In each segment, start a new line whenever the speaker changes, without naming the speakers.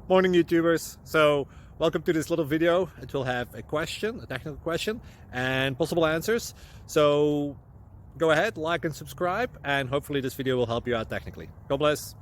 Morning YouTubers. So welcome to this little video. It will have a question, a technical question, and possible answers. So go ahead, like and subscribe, and hopefully this video will help you out technically. God bless.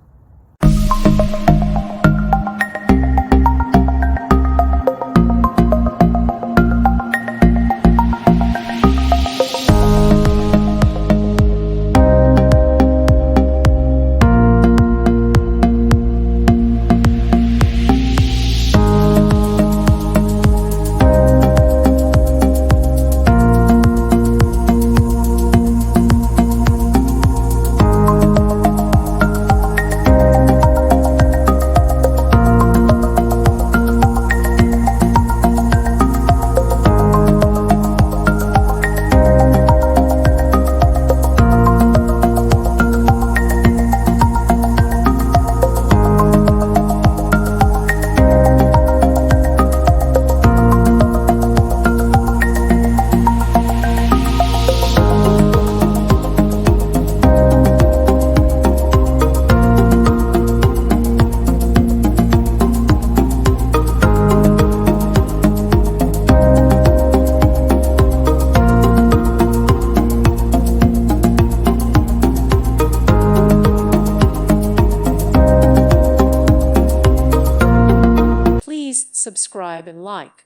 Please subscribe and like.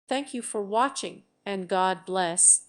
Thank you for watching, and God bless.